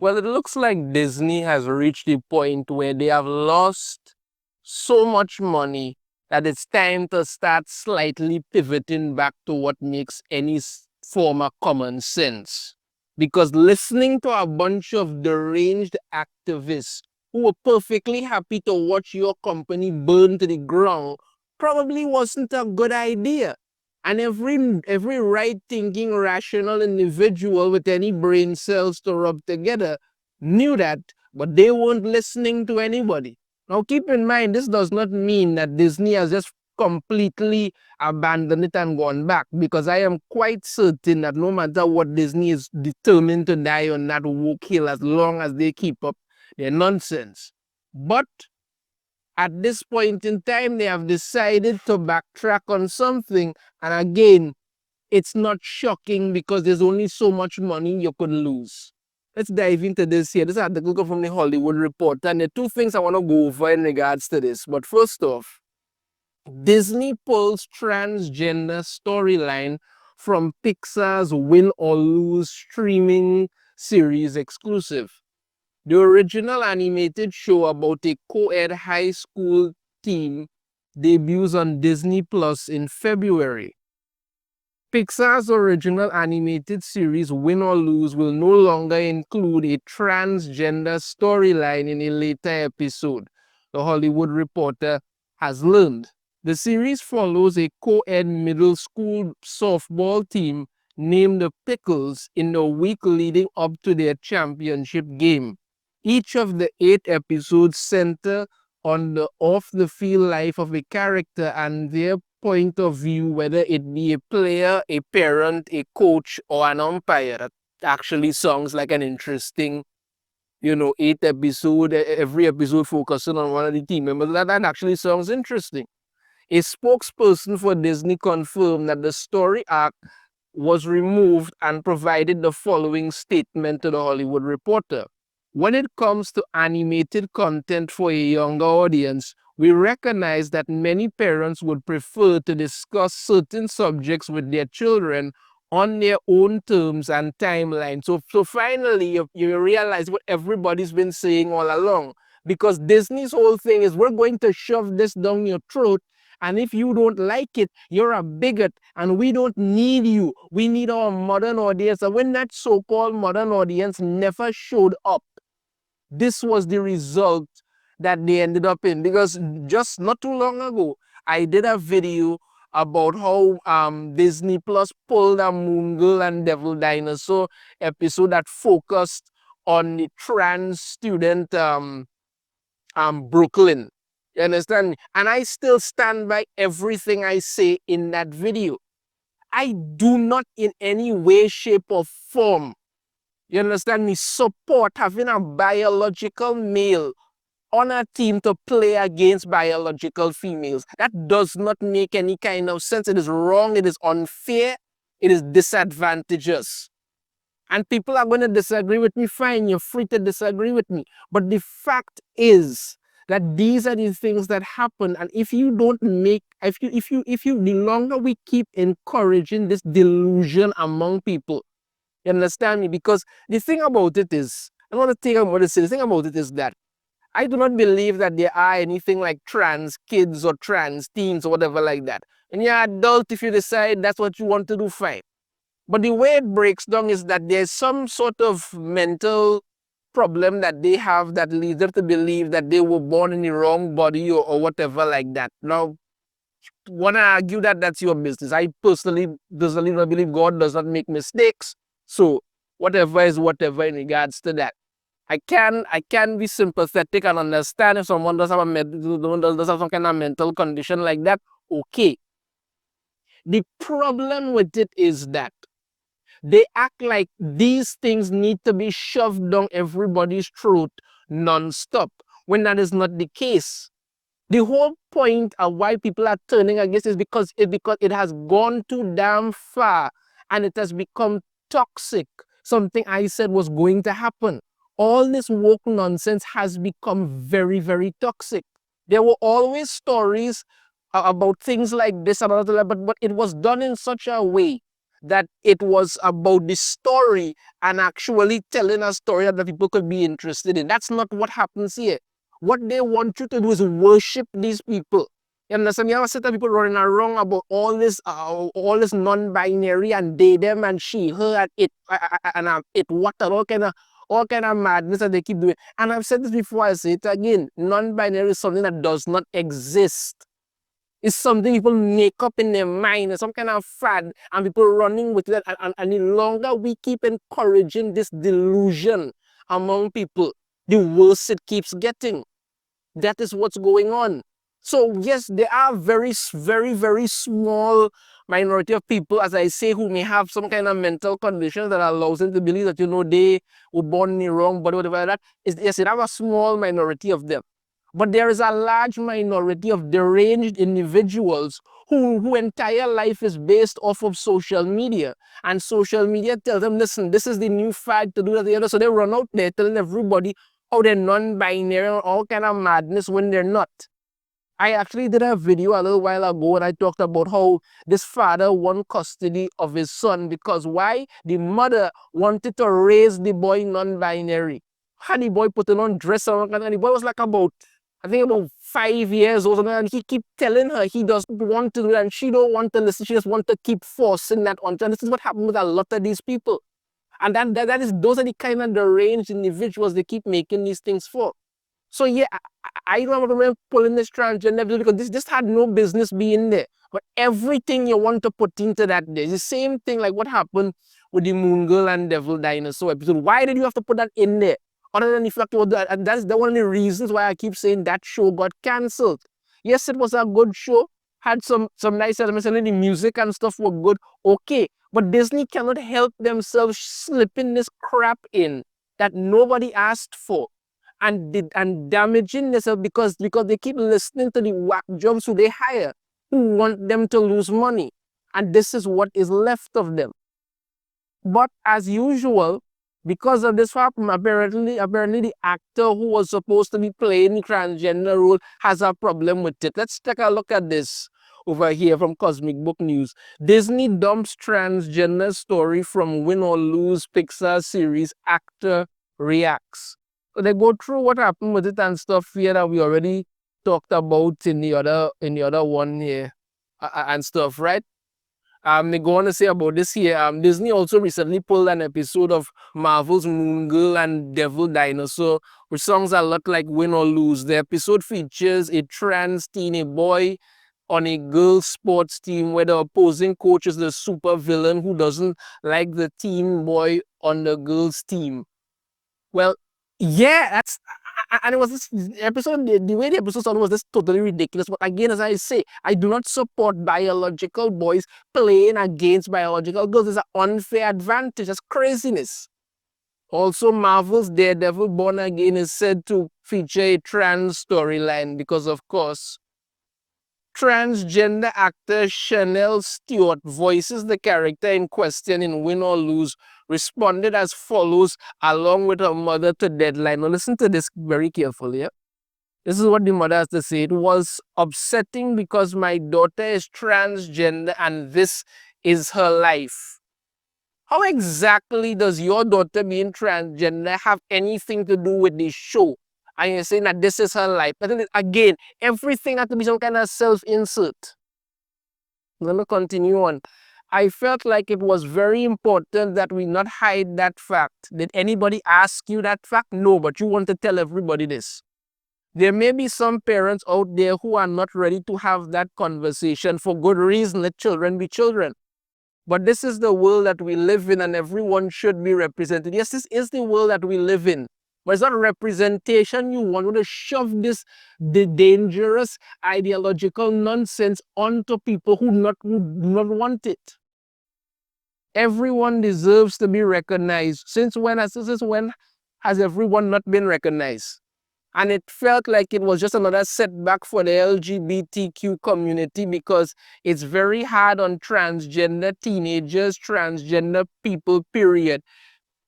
Well, it looks like Disney has reached a point where they have lost so much money that it's time to start slightly pivoting back to what makes any form of common sense. Because listening to a bunch of deranged activists who were perfectly happy to watch your company burn to the ground probably wasn't a good idea. And every right-thinking, rational individual with any brain cells to rub together knew that, but they weren't listening to anybody. Now, keep in mind, this does not mean that Disney has just completely abandoned it and gone back, because I am quite certain that no matter what, Disney is determined to die on that woke hill as long as they keep up their nonsense. But at this point in time, they have decided to backtrack on something. And again, it's not shocking because there's only so much money you could lose. Let's dive into this here. This article comes from the Hollywood Reporter, and there are two things I want to go over in regards to this. But first off, Disney pulls transgender storyline from Pixar's Win or Lose streaming series exclusive. The original animated show about a co-ed high school team debuts on Disney Plus in February. Pixar's original animated series Win or Lose will no longer include a transgender storyline in a later episode, the Hollywood Reporter has learned. The series follows a co-ed middle school softball team named the Pickles in the week leading up to their championship game. Each of the 8 episodes center on the off-the-field life of a character and their point of view, whether it be a player, a parent, a coach, or an umpire. That actually sounds like an interesting, 8 episode, every episode focusing on one of the team members. That actually sounds interesting. A spokesperson for Disney confirmed that the story arc was removed and provided the following statement to the Hollywood Reporter. When it comes to animated content for a younger audience, we recognize that many parents would prefer to discuss certain subjects with their children on their own terms and timeline. So finally, you realize what everybody's been saying all along. Because Disney's whole thing is, we're going to shove this down your throat, and if you don't like it, you're a bigot, and we don't need you. We need our modern audience. And when that so-called modern audience never showed up, this was the result that they ended up in. Because just not too long ago, I did a video about how Disney Plus pulled a Girl and Devil Dinosaur episode that focused on the trans student Brooklyn. You understand me? And I still stand by everything I say in that video. I do not in any way, shape, or form, you understand me, support having a biological male on a team to play against biological females. That does not make any kind of sense. It is wrong. It is unfair. It is disadvantageous. And people are going to disagree with me. Fine, you're free to disagree with me. But the fact is that these are the things that happen. And if you don't make, the longer we keep encouraging this delusion among people, you understand me? Because the thing about it is, I want to take on what to say. The thing about it is that I do not believe that there are anything like trans kids or trans teens or whatever like that. And you're an adult, if you decide that's what you want to do, fine. But the way it breaks down is that there's some sort of mental problem that they have that leads them to believe that they were born in the wrong body or whatever like that. Now, want to argue that that's your business. I personally don't believe God does not make mistakes. So whatever is whatever in regards to that. I can be sympathetic and understand if someone does have some kind of mental condition like that. Okay. The problem with it is that they act like these things need to be shoved down everybody's throat non-stop, when that is not the case. The whole point of why people are turning against is because it has gone too damn far and it has become toxic. Something I said was going to happen. All this woke nonsense has become very, very toxic. There were always stories about things like this, but it was done in such a way that it was about the story and actually telling a story that the people could be interested in. That's not what happens here. What they want you to do is worship these people. You understand? You have a set of people running around about all this non-binary and they, them, and she, her, and it, and it, what, and all kind of madness that they keep doing. And I've said this before, I say it again. Non-binary is something that does not exist. It's something people make up in their mind. It's some kind of fad, and people running with it. And the longer we keep encouraging this delusion among people, the worse it keeps getting. That is what's going on. So yes, there are very small minority of people, as I say, who may have some kind of mental condition that allows them to believe that, they were born in the wrong body, whatever that is. Yes, they have a small minority of them. But there is a large minority of deranged individuals who entire life is based off of social media. And social media tells them, listen, this is the new fad to do that, the other. So they run out there telling everybody how they're non-binary and all kind of madness when they're not. I actually did a video a little while ago and I talked about how this father won custody of his son because why? The mother wanted to raise the boy non-binary. Had the boy putting on dress and the boy was like about, I think about 5 years old, and he keep telling her he doesn't want to do that and she don't want to listen. She just want to keep forcing that on. And this is what happened with a lot of these people. And those are the kind of deranged individuals they keep making these things for. So yeah, I don't remember pulling this transgender because this just had no business being there. But everything you want to put into that there is the same thing like what happened with the Moon Girl and Devil Dinosaur episode. Why did you have to put that in there? Other than the fact that that's one of the reasons why I keep saying that show got cancelled. Yes, it was a good show, had some nice elements, and the music and stuff were good. Okay, but Disney cannot help themselves slipping this crap in that nobody asked for. And damaging themselves because they keep listening to the whack jobs who they hire, who want them to lose money. And this is what is left of them. But as usual, because of this problem, apparently the actor who was supposed to be playing the transgender role has a problem with it. Let's take a look at this over here from Cosmic Book News. Disney dumps transgender story from Win or Lose Pixar series, actor reacts. So they go through what happened with it and stuff here that we already talked about in the other one here and stuff, right? They go on to say about this here. Disney also recently pulled an episode of Marvel's Moon Girl and Devil Dinosaur, which sounds a lot like Win or Lose. The episode features a trans teen boy on a girls' sports team where the opposing coach is the super villain who doesn't like the teen boy on the girls' team. Well, yeah, and it was this episode, the way the episode started was this totally ridiculous. But again, as I say, I do not support biological boys playing against biological girls. It's an unfair advantage. That's craziness. Also, Marvel's Daredevil Born Again is said to feature a trans storyline because, of course, transgender actor Chanel Stewart voices the character in question in Win or Lose, responded as follows along with her mother to Deadline. Now listen to this very carefully. Yeah? This is what the mother has to say. It was upsetting because my daughter is transgender and this is her life. How exactly does your daughter being transgender have anything to do with this show? And you're saying that this is her life. But then again, everything had to be some kind of self-insert. Let me continue on. I felt like it was very important that we not hide that fact. Did anybody ask you that fact? No, but you want to tell everybody this. There may be some parents out there who are not ready to have that conversation for good reason. Let children be children. But this is the world that we live in and everyone should be represented. Yes, this is the world that we live in. But it's not representation you want to shove the dangerous ideological nonsense onto people who do not want it. Everyone deserves to be recognized. Since when has everyone not been recognized? And it felt like it was just another setback for the LGBTQ community because it's very hard on transgender teenagers, transgender people, period.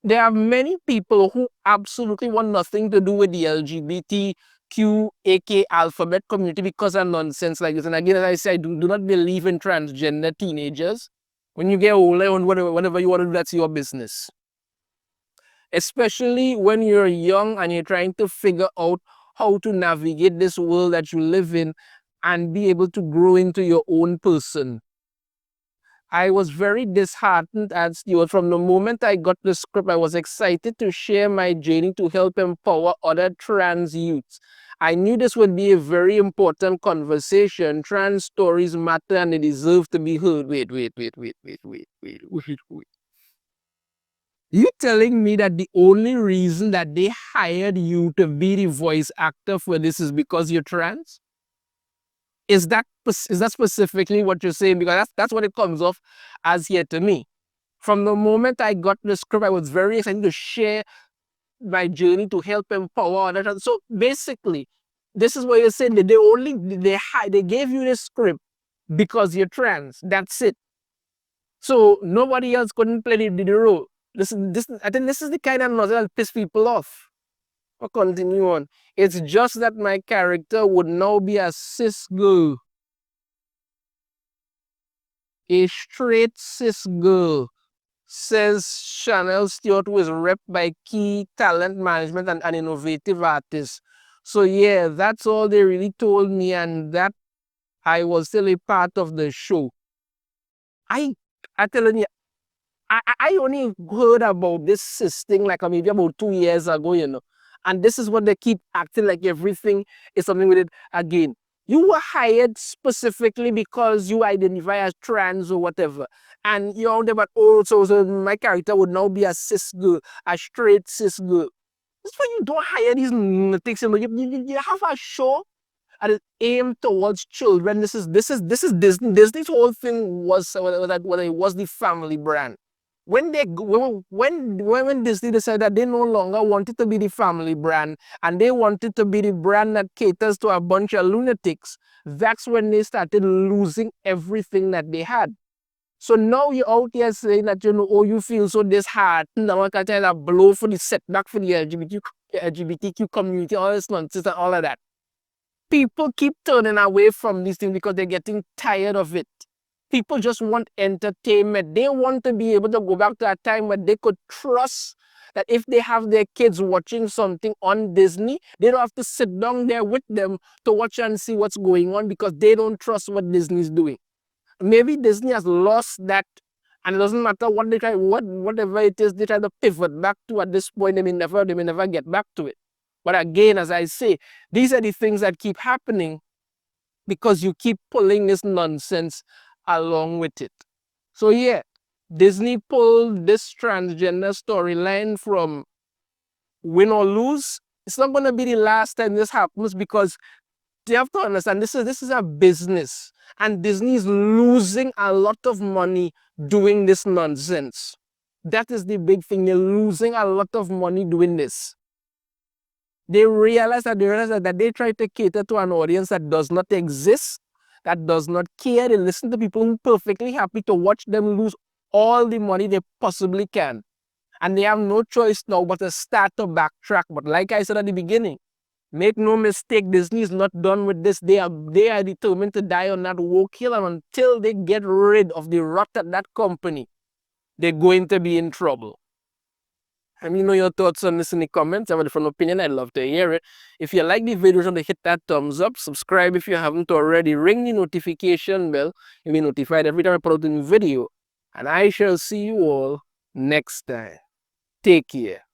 There are many people who absolutely want nothing to do with the LGBTQ, aka alphabet community because of nonsense like this. And again, as I say, I do not believe in transgender teenagers. When you get older, whatever you want to do, that's your business. Especially when you're young and you're trying to figure out how to navigate this world that you live in and be able to grow into your own person. I was very disheartened as Stewart. From the moment I got the script, I was excited to share my journey to help empower other trans youths. I knew this would be a very important conversation. Trans stories matter and they deserve to be heard. Wait. You telling me that the only reason that they hired you to be the voice actor for this is because you're trans? Is that specifically what you're saying? Because that's what it comes off as here to me. From the moment I got the script, I was very excited to share my journey to help empower others. So basically, this is what you're saying. They gave you the script because you're trans. That's it. So nobody else couldn't play the role. I think this is the kind of noise that piss people off. I'll continue on. It's just that my character would now be a cis girl. A straight cis girl, says Chanel Stewart, who is rep by key talent management and innovative artists. So yeah, that's all they really told me, and that I was still a part of the show. I tell you, I only heard about this thing like maybe about 2 years ago, you know. And this is what they keep acting like everything is something with it again. You were hired specifically because you identify as trans or whatever. And you're out there, but also so my character would now be a cis girl, a straight cis girl. That's why you don't hire these things. You have a show and it's aimed towards children. This is Disney. Disney's whole thing was the family brand. When Disney decided that they no longer wanted to be the family brand and they wanted to be the brand that caters to a bunch of lunatics, that's when they started losing everything that they had. So now you're out here saying that, you know, oh, you feel so disheartened. Now I can tell a blow for the setback for the LGBTQ community, all this nonsense and all of that. People keep turning away from these things because they're getting tired of it. People just want entertainment. They want to be able to go back to a time where they could trust that if they have their kids watching something on Disney, they don't have to sit down there with them to watch and see what's going on because they don't trust what Disney's doing. Maybe Disney has lost that, and it doesn't matter what they try, whatever it is, they try to pivot back to at this point, they may never get back to it. But again, as I say, these are the things that keep happening because you keep pulling this nonsense along with it. So yeah, Disney pulled this transgender storyline from win or lose. It's not going to be the last time this happens because you have to understand this is a business and Disney is losing a lot of money doing this nonsense. That is the big thing. They're losing a lot of money doing this. They realize that they try to cater to an audience that does not exist, that does not care. They listen to people who are perfectly happy to watch them lose all the money they possibly can. And they have no choice now but to start to backtrack. But like I said at the beginning, make no mistake, Disney is not done with this. They are determined to die on that woke hill, and until they get rid of the rot at that company, they're going to be in trouble. Let me know your thoughts on this in the comments. I have a different opinion. I'd love to hear it. If you like the video, don't hit that thumbs up. Subscribe if you haven't already. Ring the notification bell. You'll be notified every time I put out a new video. And I shall see you all next time. Take care.